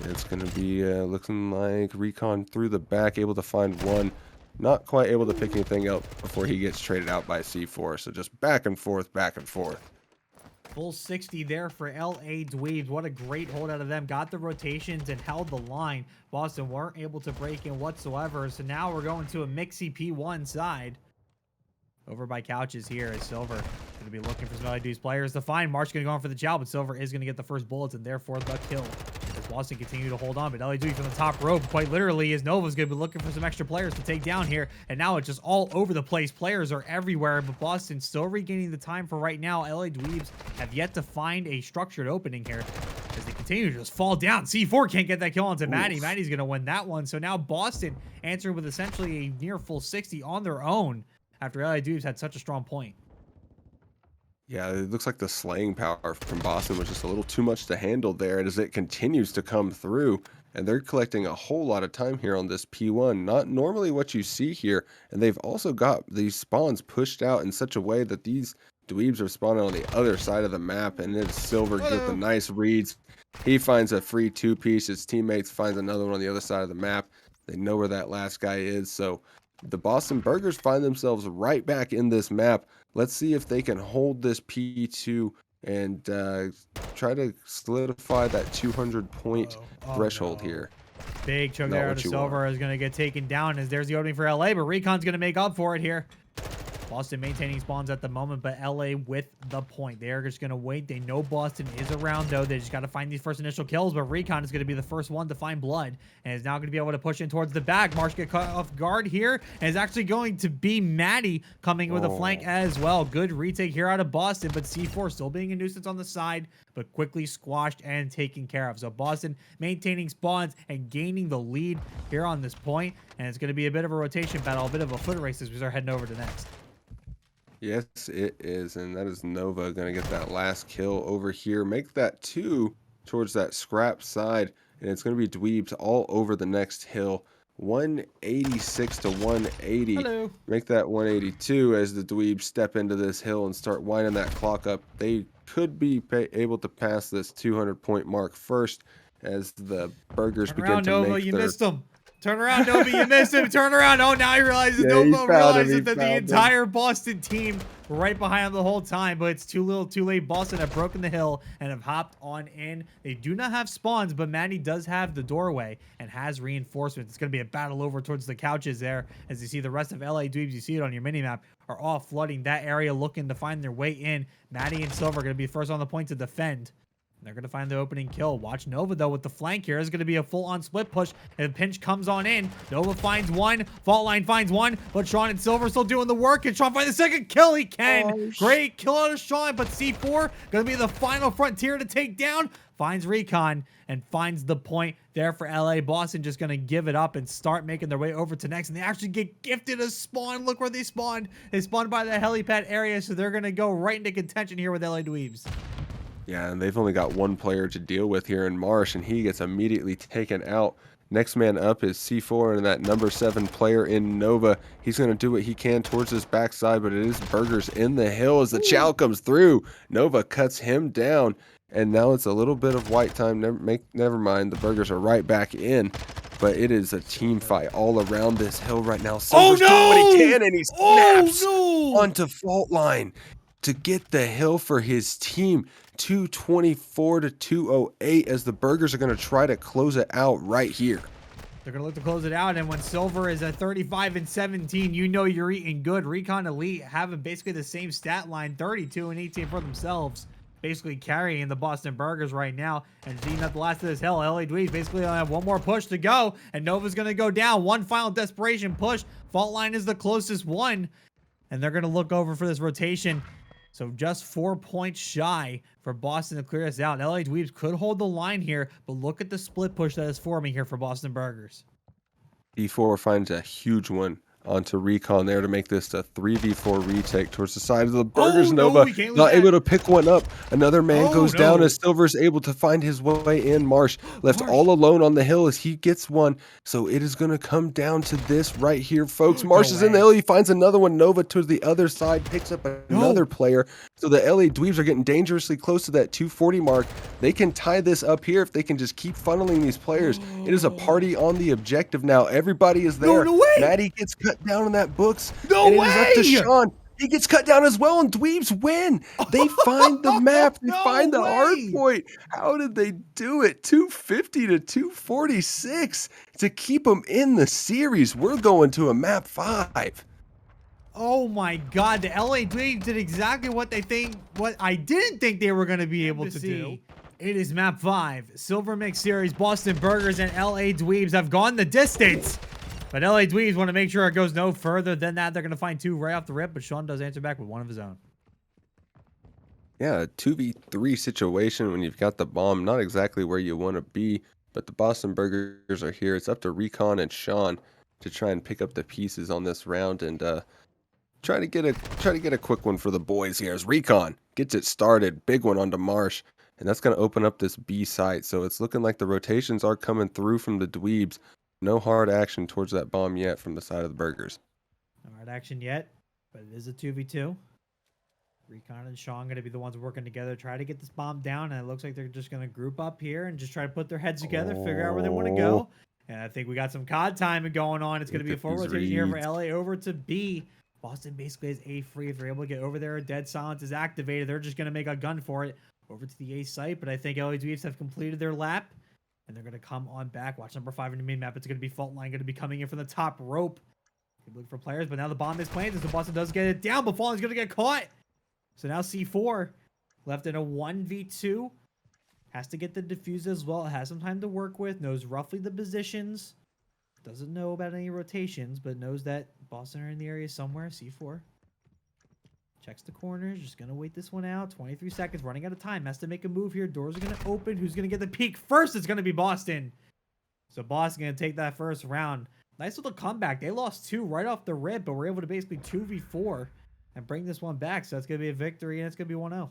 It's going to be looking like Recon through the back, able to find one. Not quite able to pick anything up before he gets traded out by C4. So just back and forth, back and forth. Full 60 there for LA Dweebs. What a great hold out of them. Got the rotations and held the line. Boston weren't able to break in whatsoever. So now we're going to a mixy P1 side. Over by Couches here is Silver going to be looking for some LA Dweebs players to find. March going to go on for the chow, but Silver is going to get the first bullets and therefore the kill. As Boston continue to hold on, but LA Dweebs from the top rope, quite literally, is Nova's going to be looking for some extra players to take down here. And now it's just all over the place. Players are everywhere, but Boston still regaining the time for right now. LA Dweebs have yet to find a structured opening here as they continue to just fall down. C4 can't get that kill onto Maddie. Maddie's going to win that one. So now Boston answering with essentially a near full 60 on their own after LA Dweebs had such a strong point. Yeah, it looks like the slaying power from Boston was just a little too much to handle there, and as it continues to come through, and they're collecting a whole lot of time here on this P1. Not normally what you see here, and they've also got these spawns pushed out in such a way that these Dweebs are spawning on the other side of the map, and it's Silver with the nice reads. He finds a free 2-piece. His teammates finds another one on the other side of the map. They know where that last guy is, so the Boston Burgers find themselves right back in this map. Let's see if they can hold this P2 and try to solidify that 200-point threshold here. Big choke there out of Silver is going to get taken down as there's the opening for LA, but Recon's going to make up for it here. Boston maintaining spawns at the moment, but LA with the point. They're just going to wait. They know Boston is around, though. They just got to find these first initial kills, but Recon is going to be the first one to find blood and is now going to be able to push in towards the back. Marsh get caught off guard here, and it's actually going to be Maddie coming with a flank as well. Good retake here out of Boston, but C4 still being a nuisance on the side, but quickly squashed and taken care of. So Boston maintaining spawns and gaining the lead here on this point, and it's going to be a bit of a rotation battle, a bit of a foot race as we start heading over to next. Yes, it is, and that is Nova going to get that last kill over here. Make that 2 towards that scrap side, and it's going to be Dweebs all over the next hill. 186 to 180. Hello. Make that 182 as the Dweebs step into this hill and start winding that clock up. They could be able to pass this 200-point mark first as the Burgers begin to Nova, make you their... missed them. Turn around, Nova. You missed him. Turn around. Oh, now he realizes Nova realizes that the entire Boston team were right behind him the whole time, but it's too little too late. Boston have broken the hill and have hopped on in. They do not have spawns, but Maddie does have the doorway and has reinforcements. It's going to be a battle over towards the Couches there. As you see the rest of LA Dweebs, you see it on your minimap, are all flooding that area looking to find their way in. Maddie and Silver are going to be first on the point to defend. They're going to find the opening kill. Watch Nova, though, with the flank here. It's going to be a full-on split push. And pinch comes on in. Nova finds one. Fault line finds one. But Sean and Silver still doing the work. And Sean finds the second kill. He can. Oh, Great kill out of Sean. But C4 going to be the final frontier to take down. Finds Recon and finds the point there for LA. Boston just going to give it up and start making their way over to next. And they actually get gifted a spawn. Look where they spawned. They spawned by the helipad area. So they're going to go right into contention here with LA Dweebs. Yeah, and they've only got one player to deal with here in Marsh, and he gets immediately taken out. Next man up is C4 and that number 7 player in Nova. He's going to do what he can towards his backside, but it is Burgers in the hill as the chow comes through. Nova cuts him down, and now it's a little bit of white time. Never mind, the Burgers are right back in. But it is a team fight all around this hill right now. Silver's doing what he can, and he snaps onto fault line to get the hill for his team. 224 to 208 as the Burgers are going to try to close it out right here. They're going to look to close it out, and when Silver is at 35 and 17, you know you're eating good. Recon Elite having basically the same stat line, 32 and 18 for themselves, basically carrying the Boston Burgers right now. And seeing at the last of this hill, LA Dweebs basically only have one more push to go, and Nova's going to go down. One final desperation push. Fault line is the closest one, and they're going to look over for this rotation. So just 4 points shy for Boston to clear us out. LA Dweebs could hold the line here, but look at the split push that is forming here for Boston Burgers. D4 finds a huge one onto Recon there to make this a 3v4 retake towards the side of the Burgers. Nova not able to pick one up. Another man goes down as Silver's able to find his way in. Marsh left all alone on the hill as he gets one. So it is going to come down to this right here, folks. Marsh is in the hill. He finds another one. Nova to the other side picks up another player. So the LA Dweebs are getting dangerously close to that 240 mark. They can tie this up here if they can just keep funneling these players. It is a party on the objective now. Everybody is there. Maddie gets cut down in that books. And it is up to Sean. He gets cut down as well, and Dweebs win. They find the map. They find the hard point. How did they do it? 250 to 246 to keep them in the series. We're going to a map 5. Oh my God, the LA Dweebs did exactly what I didn't think they were going to be able to do. It is map 5. Silver Mix Series, Boston Burgers, and LA Dweebs have gone the distance. But LA Dweebs want to make sure it goes no further than that. They're going to find 2 right off the rip, but Sean does answer back with one of his own. Yeah, a 2v3 situation when you've got the bomb. Not exactly where you want to be, but the Boston Burgers are here. It's up to Recon and Sean to try and pick up the pieces on this round and try to get a quick one for the boys here as Recon gets it started. Big one onto Marsh, and that's going to open up this B site. So it's looking like the rotations are coming through from the Dweebs. No hard action towards that bomb yet from the side of the Burgers. No hard action yet, but it is a 2v2. Recon and Sean going to be the ones working together, try to get this bomb down, and it looks like they're just going to group up here and just try to put their heads together, figure out where they want to go. And I think we got some COD timing going on. It's going to be a full rotation here for LA over to B. Boston basically has A free. If they're able to get over there, dead silence is activated. They're just going to make a gun for it over to the A site, but I think LA Dweebs have completed their lap. And they're going to come on back. Watch number 5 in the main map. It's going to be fault line, going to be coming in from the top rope. Looking for players, but now the bomb is planted. So Boston does get it down, but Fallen is going to get caught. So now C4 left in a 1v2. Has to get the defuse as well. It has some time to work with. Knows roughly the positions. Doesn't know about any rotations, but knows that Boston are in the area somewhere. C4 checks the corners. Just going to wait this one out. 23 seconds. Running out of time. Has to make a move here. Doors are going to open. Who's going to get the peek first? It's going to be Boston. So Boston going to take that first round. Nice little comeback. They lost 2 right off the rip, but we're able to basically 2v4 and bring this one back. So that's going to be a victory, and it's going to be 1-0.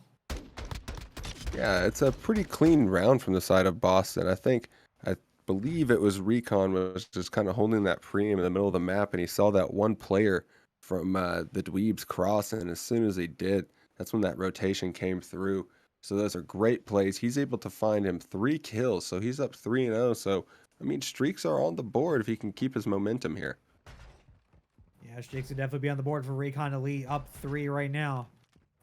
Yeah, it's a pretty clean round from the side of Boston. I believe it was Recon was just kind of holding that preem in the middle of the map, and he saw that one player from the Dweebs cross, and as soon as he did, that's when that rotation came through. So those are great plays. He's able to find him 3 kills, so he's up 3-0. So, I mean, streaks are on the board if he can keep his momentum here. Yeah, streaks would definitely be on the board for Recon Elite, up 3 right now.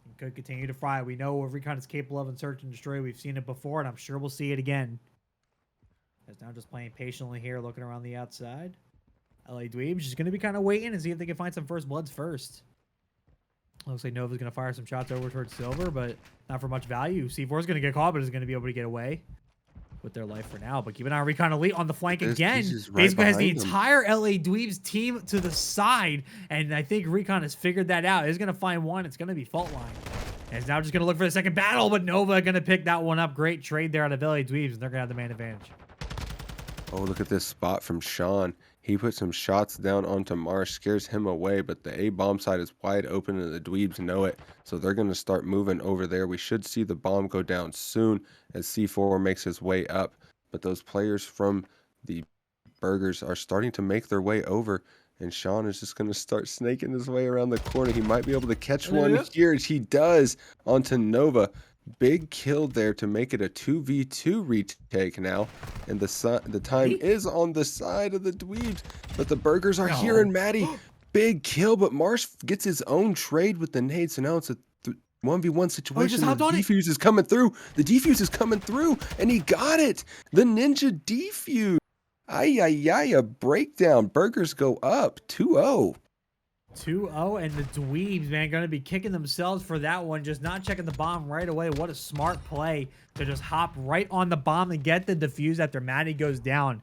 He could continue to fry. We know what Recon is capable of in search and destroy. We've seen it before, and I'm sure we'll see it again. He's now just playing patiently here, looking around the outside. LA Dweebs just going to be kind of waiting and see if they can find some first bloods first. Looks like Nova's going to fire some shots over towards Silver, but not for much value. C4 is going to get caught, but is going to be able to get away with their life for now. But keep an eye on Recon Elite on the flank again. He's right Basically has the behind him. entire LA Dweebs team to the side, and I think Recon has figured that out. He's going to find one. It's going to be Fault Line. And he's now just going to look for the second battle, but Nova going to pick that one up. Great trade there out of LA Dweebs, and they're going to have the man advantage. Oh, look at this spot from Sean. He put some shots down onto Marsh, scares him away, but the A bomb side is wide open and the Dweebs know it. So they're going to start moving over there. We should see the bomb go down soon as C4 makes his way up. But those players from the Burgers are starting to make their way over. And Sean is just going to start snaking his way around the corner. He might be able to catch one here. He does onto Nova. Big kill there to make it a 2v2 retake now. And the time is on the side of the Dweebs. But the Burgers are here, and Maddie, big kill. But Marsh gets his own trade with the nade. So now it's a 1v1 situation. The defuse is coming through. The defuse is coming through. And he got it. The ninja defuse. A breakdown. Burgers go up 2-0. 2-0, and the Dweebs, man, going to be kicking themselves for that one. Just not checking the bomb right away. What a smart play to just hop right on the bomb and get the defuse after Maddie goes down.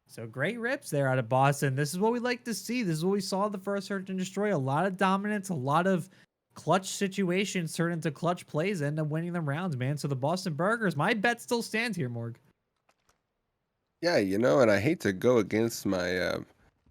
So great rips there out of Boston. This is what we like to see. This is what we saw the first Search and Destroy. A lot of dominance, a lot of clutch situations turn into clutch plays, end up winning them rounds, man. So the Boston Burgers, my bet still stands here, Morg. Yeah, you know, and I hate to go against my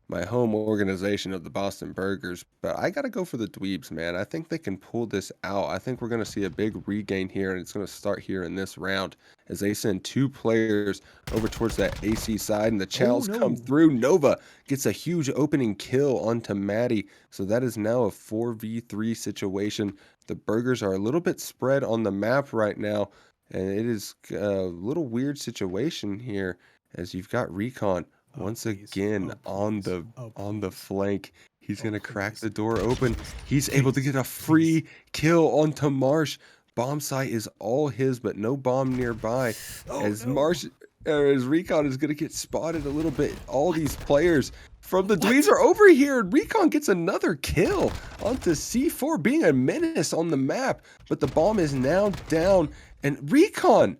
my home organization of the Boston Burgers, but I got to go for the Dweebs, man. I think they can pull this out. I think we're going to see a big regain here, and it's going to start here in this round as they send two players over towards that AC side, and the Chows come through. Nova gets a huge opening kill onto Maddie, so that is now a 4v3 situation. The Burgers are a little bit spread on the map right now, and it is a little weird situation here as you've got Recon once again on the flank. He's gonna crack the door open. He's able to get a free kill onto Marsh. Bomb site is all his, but no bomb nearby. As Recon is gonna get spotted a little bit. All these players from the Dweebs are over here, and Recon gets another kill onto C4, being a menace on the map. But the bomb is now down, and Recon,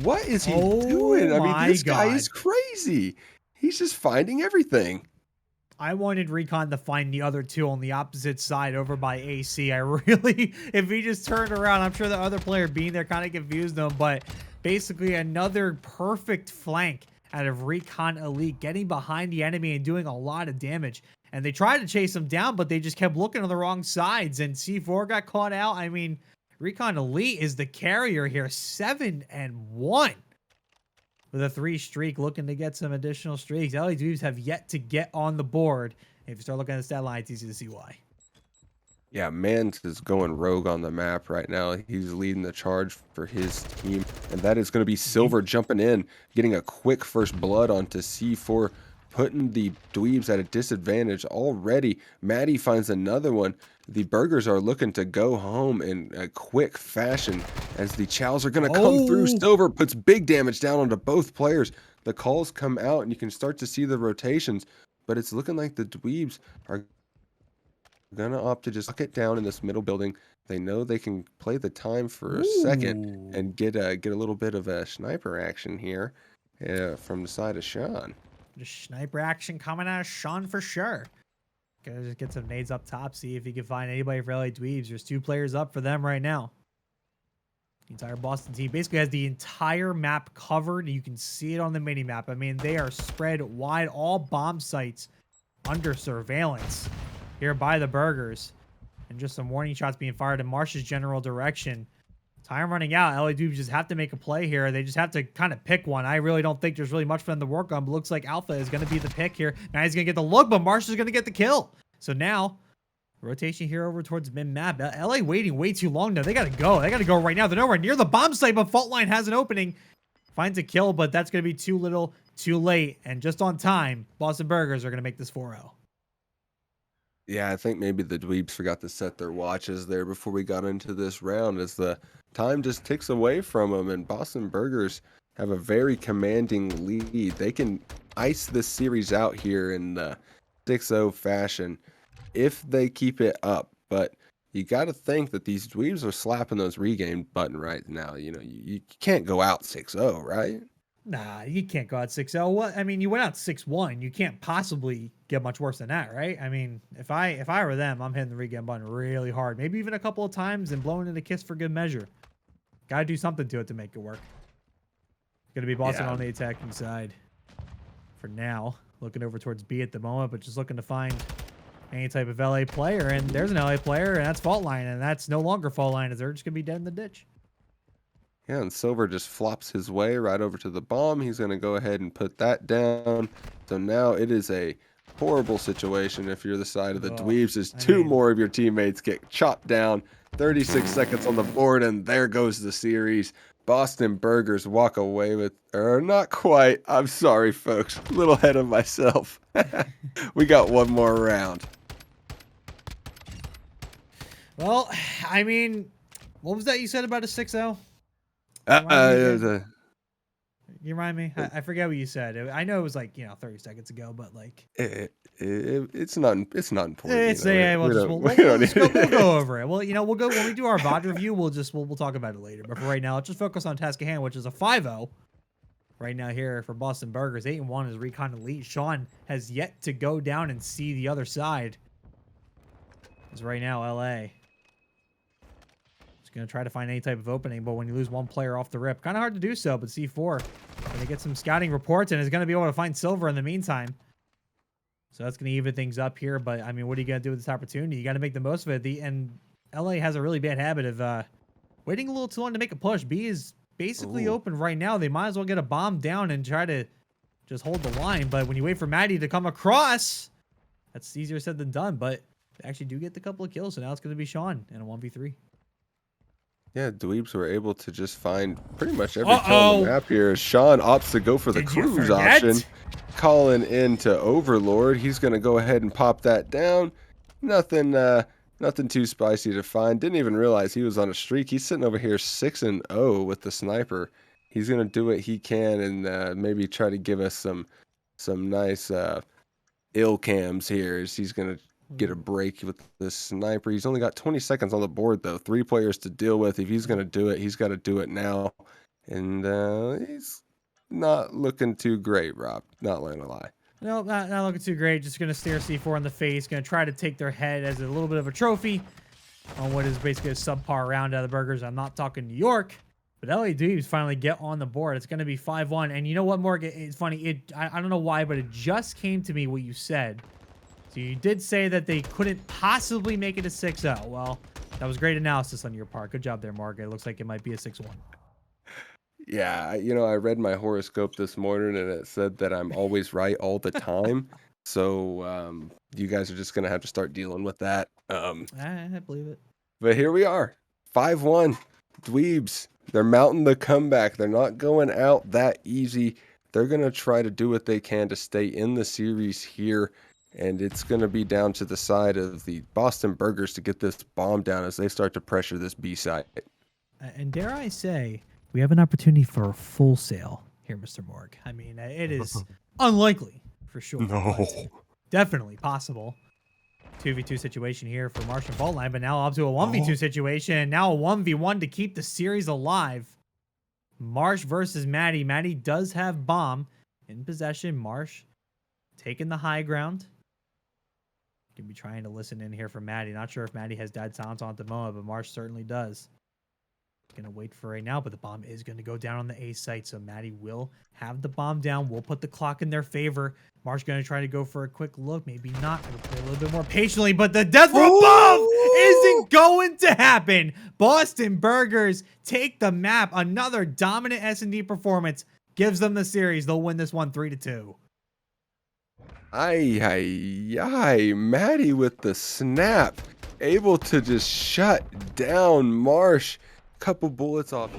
what is he doing? I mean, this guy is crazy. He's just finding everything. I wanted Recon to find the other two on the opposite side over by AC. I really, if he just turned around, I'm sure the other player being there kind of confused them, but basically another perfect flank out of Recon Elite, getting behind the enemy and doing a lot of damage. And they tried to chase him down, but they just kept looking on the wrong sides, and C4 got caught out. I mean, Recon Elite is the carrier here, 7-1. With a 3 streak, looking to get some additional streaks. LA Dweebs have yet to get on the board. If you start looking at the stat line, it's easy to see why. Yeah, Mans is going rogue on the map right now. He's leading the charge for his team. And that is going to be Silver jumping in, getting a quick first blood onto C4, putting the Dweebs at a disadvantage already. Maddie finds another one. The Burgers are looking to go home in a quick fashion as the Chows are going to come through. Silver puts big damage down onto both players. The calls come out, and you can start to see the rotations, but it's looking like the Dweebs are going to opt to just lock it down in this middle building. They know they can play the time for a second and get a little bit of a sniper action here from the side of Sean. The sniper action coming out of Sean for sure. Gotta just get some nades up top, see if he can find anybody for LA Dweebs. There's 2 players up for them right now. The entire Boston team basically has the entire map covered. You can see it on the mini map. I mean, they are spread wide, all bomb sites under surveillance here by the Burgers. And just some warning shots being fired in Marsh's general direction. Time running out. LA Dweebs just have to make a play here. They just have to kind of pick one. I really don't think there's really much for them to work on, but looks like Alpha is going to be the pick here. Now he's going to get the look, but Marsh is going to get the kill. So now, rotation here over towards mid-map. LA waiting way too long now. They got to go. They got to go right now. They're nowhere near the bomb site, but Fault Line has an opening. Finds a kill, but that's going to be too little, too late. And just on time, Boston Burgers are going to make this 4-0. Yeah, I think maybe the Dweebs forgot to set their watches there before we got into this round, as the time just ticks away from them, and Boston Burgers have a very commanding lead. They can ice this series out here in 6-0 fashion if they keep it up, but you got to think that these dweebs are slapping those regame button right now. You can't go out 6-0, right? Nah, you can't go out 6-0. What? I mean, you went out 6-1. You can't possibly get much worse than that, right? I mean, if I were them, I'm hitting the regame button really hard, maybe even a couple of times, and blowing it a kiss for good measure. Gotta do something to it to make it work. Gonna be Boston on the attacking side for now. Looking over towards B at the moment, but just looking to find any type of LA player. And there's an LA player, and that's fault line, and that's no longer fault line, as they're just gonna be dead in the ditch. Yeah, and Silver just flops his way right over to the bomb. He's going to go ahead and put that down. So now it is a horrible situation if you're the side of the Dweebs, as two more of your teammates get chopped down. 36 seconds on the board, and there goes the series. Boston Burgers walk away with, or not quite. I'm sorry, folks. A little ahead of myself. We got one more round. Well, I mean, what was that you said about a 6-0? You remind me? I forget what you said. I know it was like 30 seconds ago, but like it's not important. We'll go over it. Well, we'll go when we do our VOD review. We'll talk about it later. But for right now, let's just focus on task at hand, which is a 5-0 right now here for Boston Burgers. 8-1 is Recon Elite. Sean has yet to go down and see the other side. It's right now LA. Going to try to find any type of opening, but when you lose one player off the rip, kind of hard to do so. But C4 going to get some scouting reports and is going to be able to find Silver in the meantime. So that's going to even things up here. But I mean, what are you going to do with this opportunity? You got to make the most of it. And LA has a really bad habit of waiting a little too long to make a push. B is basically open right now. They might as well get a bomb down and try to just hold the line. But when you wait for Maddie to come across, that's easier said than done. But they actually do get the couple of kills. So now it's going to be Sean in a 1v3. Yeah, Dweebs were able to just find pretty much every kill on the map here. Sean opts to go for the cruise option, calling into Overlord. He's going to go ahead and pop that down. Nothing too spicy to find. Didn't even realize he was on a streak. He's sitting over here 6-0 with the sniper. He's going to do what he can and maybe try to give us some nice ill cams here. As he's going to get a break with the sniper. He's only got 20 seconds on the board, though. 3 players to deal with. If he's going to do it, he's got to do it now. And he's not looking too great, Rob. Not letting a lie. No, not looking too great. Just going to stare C4 in the face. Going to try to take their head as a little bit of a trophy on what is basically a subpar round out of the Burgers. I'm not talking New York, but LA Dweebs finally get on the board. It's going to be 5-1. And you know what, Morgan? It's funny. I don't know why, but it just came to me what you said. So you did say that they couldn't possibly make it a 6-0. Well, that was great analysis on your part. Good job there, Morgan. It looks like it might be a 6-1. Yeah, I read my horoscope this morning, and it said that I'm always right all the time. So you guys are just going to have to start dealing with that. I believe it. But here we are. 5-1. Dweebs. They're mounting the comeback. They're not going out that easy. They're going to try to do what they can to stay in the series here. And it's going to be down to the side of the Boston Burgers to get this bomb down as they start to pressure this B side. And dare I say, we have an opportunity for a full sale here, Mr. Morg. I mean, it is unlikely for sure. No. Definitely possible. 2v2 situation here for Marsh and Fault Line, but now up to a 1v2 situation, and now a 1v1 to keep the series alive. Marsh versus Maddie. Maddie does have bomb in possession. Marsh taking the high ground. Gonna be trying to listen in here for Maddie. Not sure if Maddie has dead silence on at the moment, but Marsh certainly does. Gonna wait for right now, but the bomb is gonna go down on the A site, so Maddie will have the bomb down. We'll put the clock in their favor. Marsh gonna try to go for a quick look, maybe not. Gonna play a little bit more patiently, but the death from above isn't going to happen. Boston Burgers take the map. Another dominant S&D performance gives them the series. They'll win this one 3-2. Maddie with the snap, able to just shut down Marsh. Couple bullets off.